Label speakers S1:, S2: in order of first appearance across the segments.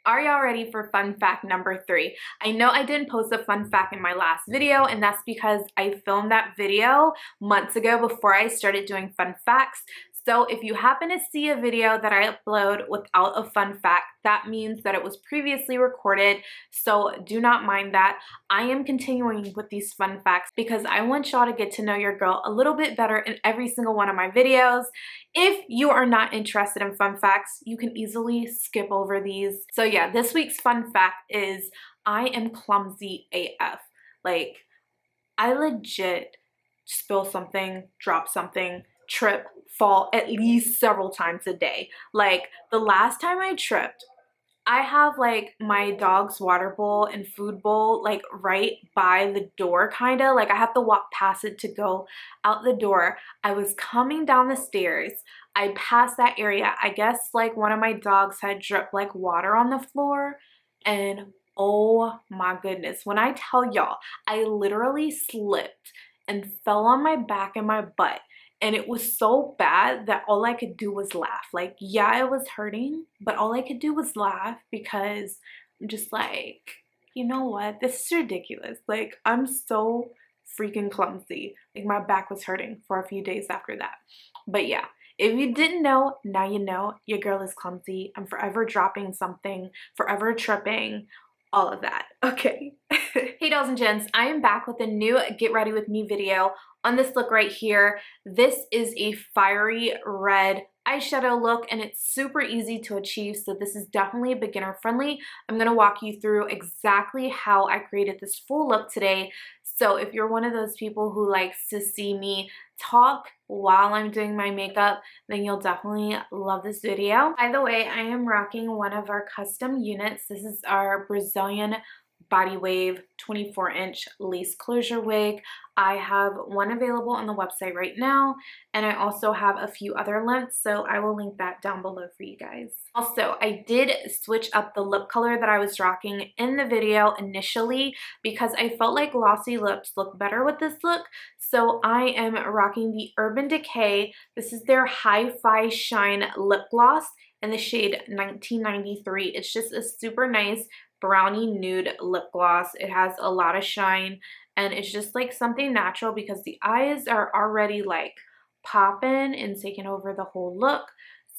S1: Are y'all ready for fun fact number 3? I know I didn't post a fun fact in my last video, and that's because I filmed that video months ago before I started doing fun facts. So if you happen to see a video that I upload without a fun fact, that means that it was previously recorded, so do not mind that. I am continuing with these fun facts because I want y'all to get to know your girl a little bit better in every single one of my videos. If you are not interested in fun facts, you can easily skip over these. So yeah, this week's fun fact is I am clumsy AF. Like, I legit spill something, drop something, trip, fall at least several times a day. Like, the last time I tripped, I have like my dog's water bowl and food bowl like right by the door, kind of like I have to walk past it to go out the door. I was coming down the stairs, I passed that area. I guess like one of my dogs had dripped like water on the floor, and oh my goodness, when I tell y'all, I literally slipped and fell on my back and my butt. And it was so bad that all I could do was laugh. Like, yeah, it was hurting, but all I could do was laugh because I'm just like, you know what? This is ridiculous. Like, I'm so freaking clumsy. Like, my back was hurting for a few days after that. But yeah, if you didn't know, now you know. Your girl is clumsy. I'm forever dropping something, forever tripping, all of that. Okay. Hey dolls and gents, I am back with a new Get Ready With Me video on this look right here. This is a fiery red eyeshadow look, and it's super easy to achieve, so this is definitely beginner friendly. I'm going to walk you through exactly how I created this full look today. So if you're one of those people who likes to see me talk while I'm doing my makeup, then you'll definitely love this video. By the way, I am rocking one of our custom units. This is our Brazilian Body Wave 24-inch lace closure wig. I have one available on the website right now, and I also have a few other lengths, so I will link that down below for you guys. Also, I did switch up the lip color that I was rocking in the video initially because I felt like glossy lips look better with this look, so I am rocking the Urban Decay. This is their Hi-Fi Shine Lip Gloss in the shade 1993. It's just a super nice brownie nude lip gloss. It has a lot of shine, and it's just like something natural because the eyes are already like popping and taking over the whole look.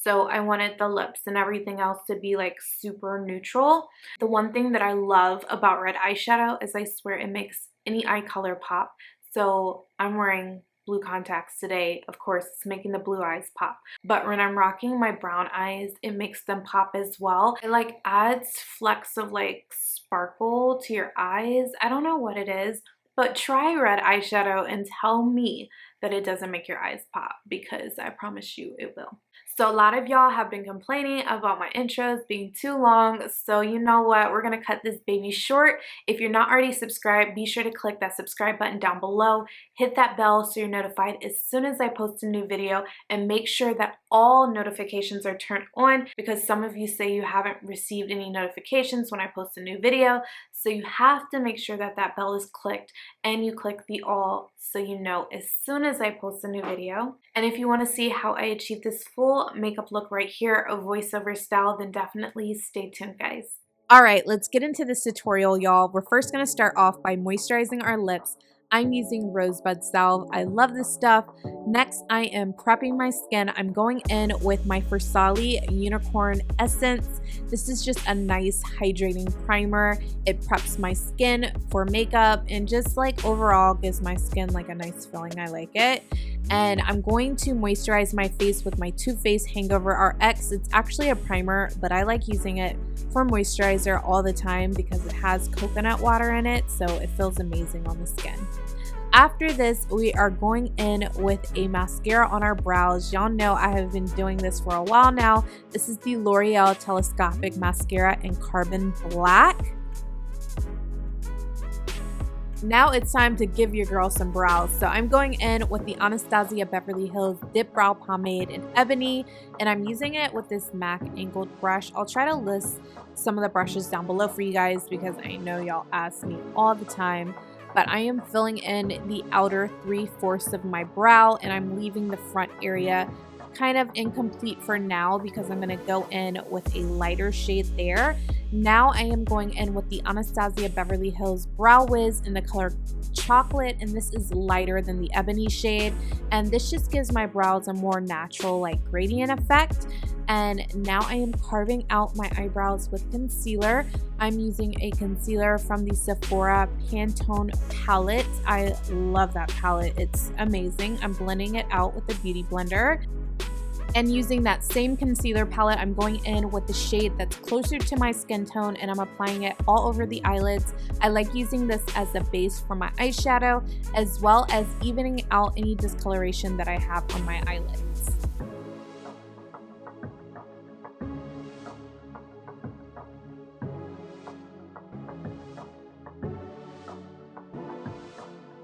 S1: So I wanted the lips and everything else to be like super neutral. The one thing that I love about red eyeshadow is I swear it makes any eye color pop. So I'm wearing blue contacts today. Of course, it's making the blue eyes pop. But when I'm rocking my brown eyes, it makes them pop as well. It like adds flecks of like sparkle to your eyes. I don't know what it is, but try red eyeshadow and tell me that it doesn't make your eyes pop, because I promise you it will. So a lot of y'all have been complaining about my intros being too long, so you know what, we're gonna cut this baby short. If you're not already subscribed, be sure to click that subscribe button down below, hit that bell so you're notified as soon as I post a new video, and make sure that all notifications are turned on, because some of you say you haven't received any notifications when I post a new video. So you have to make sure that that bell is clicked, and you click the all so you know as soon as I post a new video. And if you want to see how I achieve this full makeup look right here, a voiceover style, then definitely stay tuned, guys. All right, let's get into this tutorial, y'all. We're first going to start off by moisturizing our lips. I'm using Rosebud Salve. I love this stuff. Next, I am prepping my skin. I'm going in with my Farsali Unicorn Essence. This is just a nice hydrating primer. It preps my skin for makeup and just like overall gives my skin like a nice feeling. I like it. And I'm going to moisturize my face with my Too Faced Hangover RX. It's actually a primer, but I like using it for moisturizer all the time because it has coconut water in it, so it feels amazing on the skin. After this, we are going in with a mascara on our brows. Y'all know I have been doing this for a while now. This is the L'Oreal Telescopic Mascara in Carbon Black. Now it's time to give your girl some brows. So I'm going in with the Anastasia Beverly Hills Dipbrow Pomade in Ebony, and I'm using it with this MAC angled brush. I'll try to list some of the brushes down below for you guys because I know y'all ask me all the time. But I am filling in the outer 3/4 of my brow, and I'm leaving the front area kind of incomplete for now because I'm going to go in with a lighter shade there. Now I am going in with the Anastasia Beverly Hills Brow Wiz in the color Chocolate, and this is lighter than the Ebony shade, and this just gives my brows a more natural like gradient effect. And now I am carving out my eyebrows with concealer. I'm using a concealer from the Sephora Pantone palette. I love that palette, it's amazing. I'm blending it out with the beauty blender. And using that same concealer palette, I'm going in with the shade that's closer to my skin tone, and I'm applying it all over the eyelids. I like using this as a base for my eyeshadow, as well as evening out any discoloration that I have on my eyelids.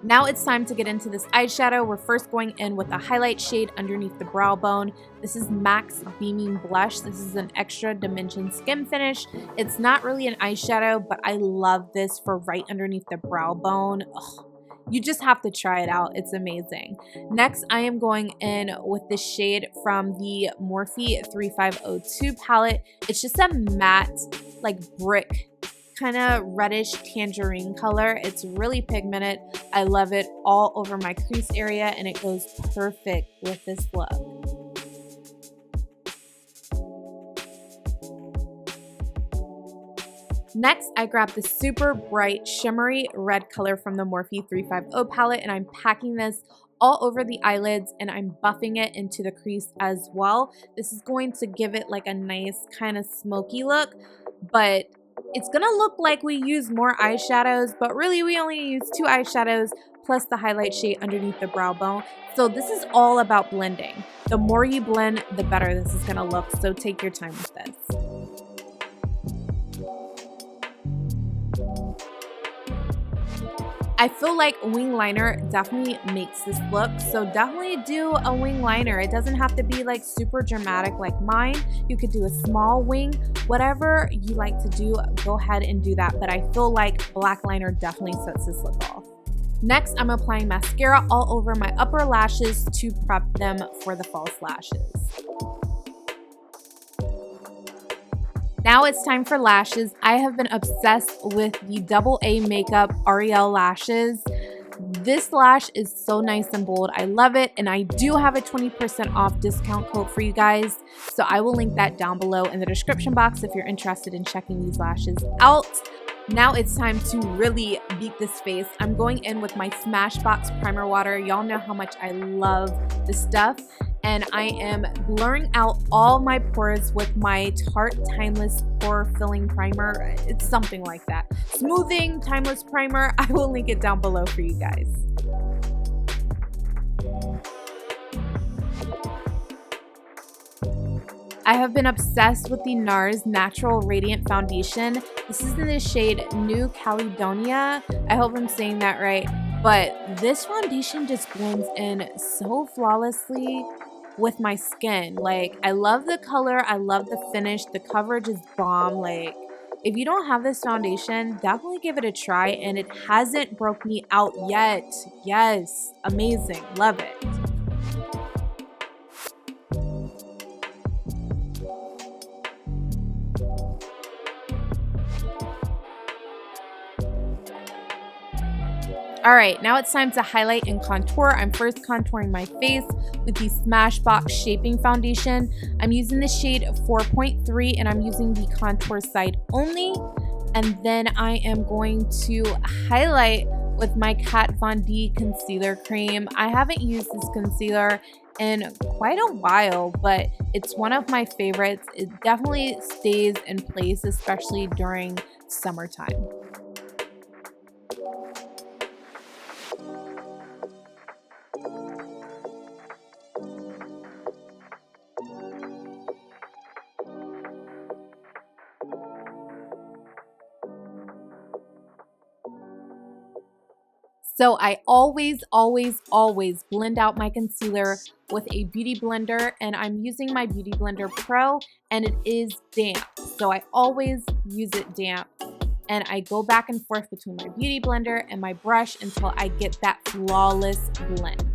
S1: Now it's time to get into this eyeshadow. We're first going in with a highlight shade underneath the brow bone. This is MAC's Beaming Blush. This is an extra dimension skin finish. It's not really an eyeshadow, but I love this for right underneath the brow bone. Ugh. You just have to try it out. It's amazing. Next, I am going in with the shade from the Morphe 3502 palette. It's just a matte, like brick, kind of reddish tangerine color. It's really pigmented. I love it all over my crease area, and it goes perfect with this look. Next, I grabbed the super bright shimmery red color from the Morphe 350 palette, and I'm packing this all over the eyelids, and I'm buffing it into the crease as well. This is going to give it like a nice kind of smoky look, but it's gonna look like we use more eyeshadows, but really we only use 2 eyeshadows plus the highlight shade underneath the brow bone. So this is all about blending. The more you blend, the better this is gonna look, so take your time with this. I feel like wing liner definitely makes this look, so definitely do a wing liner. It doesn't have to be like super dramatic like mine. You could do a small wing, whatever you like to do, go ahead and do that, but I feel like black liner definitely sets this look off. Next, I'm applying mascara all over my upper lashes to prep them for the false lashes. Now it's time for lashes. I have been obsessed with the AA Makeup Ariel lashes. This lash is so nice and bold. I love it, and I do have a 20% off discount code for you guys, so I will link that down below in the description box if you're interested in checking these lashes out. Now it's time to really beat this face. I'm going in with my Smashbox primer water. Y'all know how much I love this stuff. And I am blurring out all my pores with my Tarte Timeless Pore Filling Primer. It's something like that. Smoothing Timeless Primer. I will link it down below for you guys. I have been obsessed with the NARS Natural Radiant Foundation. This is in the shade New Caledonia. I hope I'm saying that right. But this foundation just blends in so flawlessly with my skin. Like, I love the color, I love the finish, the coverage is bomb. Like, if you don't have this foundation, definitely give it a try, and it hasn't broke me out yet. Yes, amazing, love it. Alright, now it's time to highlight and contour. I'm first contouring my face with the Smashbox Shaping Foundation. I'm using the shade 4.3, and I'm using the contour side only. And then I am going to highlight with my Kat Von D Concealer Cream. I haven't used this concealer in quite a while, but it's one of my favorites. It definitely stays in place, especially during summertime. So I always blend out my concealer with a beauty blender, and I'm using my Beauty Blender Pro, and it is damp. So I always use it damp, and I go back and forth between my beauty blender and my brush until I get that flawless blend.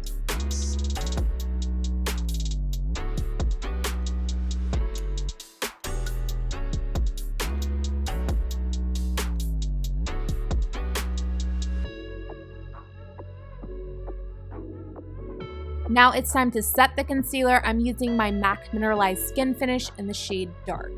S1: Now it's time to set the concealer. I'm using my MAC Mineralize Skinfinish in the shade Dark.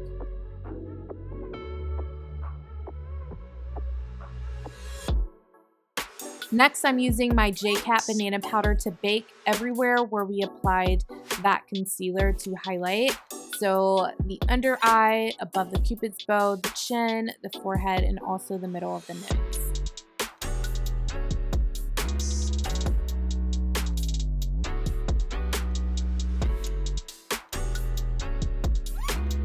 S1: Next, I'm using my J.Cat banana powder to bake everywhere where we applied that concealer to highlight. So the under eye, above the cupid's bow, the chin, the forehead, and also the middle of the nose.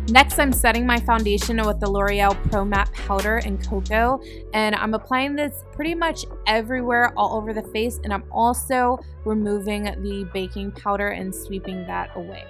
S1: Next, I'm setting my foundation with the L'Oreal Pro Matte Powder in Cocoa, and I'm applying this pretty much everywhere, all over the face, and I'm also removing the baking powder and sweeping that away.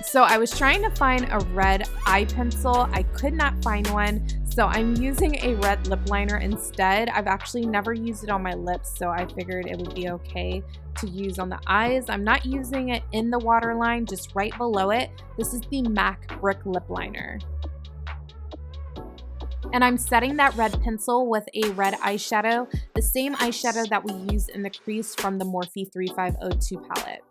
S1: So I was trying to find a red eye pencil. I could not find one, so I'm using a red lip liner instead. I've actually never used it on my lips, so I figured it would be okay to use on the eyes. I'm not using it in the waterline, just right below it. This is the MAC Brick Lip Liner. And I'm setting that red pencil with a red eyeshadow, the same eyeshadow that we used in the crease from the Morphe 3502 palette.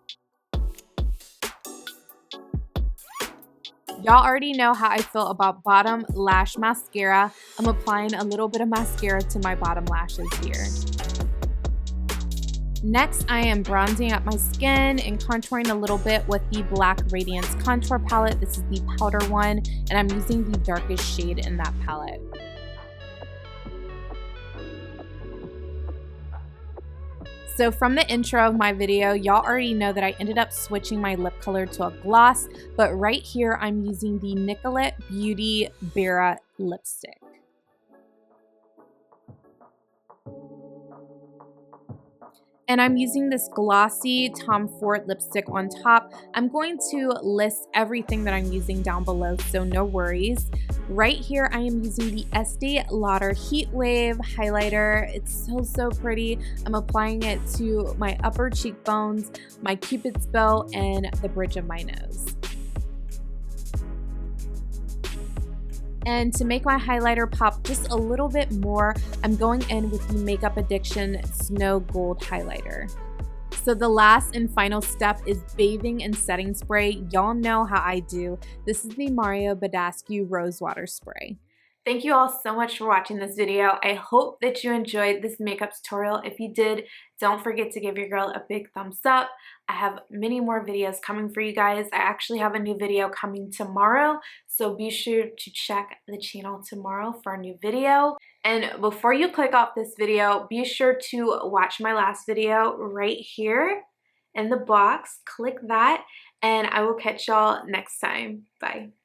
S1: Y'all already know how I feel about bottom lash mascara. I'm applying a little bit of mascara to my bottom lashes here. Next, I am bronzing up my skin and contouring a little bit with the Black Radiance Contour Palette. This is the powder one, and I'm using the darkest shade in that palette. So from the intro of my video, y'all already know that I ended up switching my lip color to a gloss, but right here I'm using the Nicolette Beauty Bara lipstick. And I'm using this glossy Tom Ford lipstick on top. I'm going to list everything that I'm using down below, so no worries. Right here, I am using the Estee Lauder Heat Wave highlighter. It's so pretty. I'm applying it to my upper cheekbones, my cupid's bow, and the bridge of my nose. And to make my highlighter pop just a little bit more, I'm going in with the Makeup Addiction Snow Gold highlighter. So the last and final step is bathing in setting spray. Y'all know how I do. This is the Mario Badescu Rose Water Spray. Thank you all so much for watching this video. I hope that you enjoyed this makeup tutorial. If you did, don't forget to give your girl a big thumbs up. I have many more videos coming for you guys. I actually have a new video coming tomorrow, so be sure to check the channel tomorrow for a new video. And before you click off this video, be sure to watch my last video right here in the box. Click that, and I will catch y'all next time. Bye.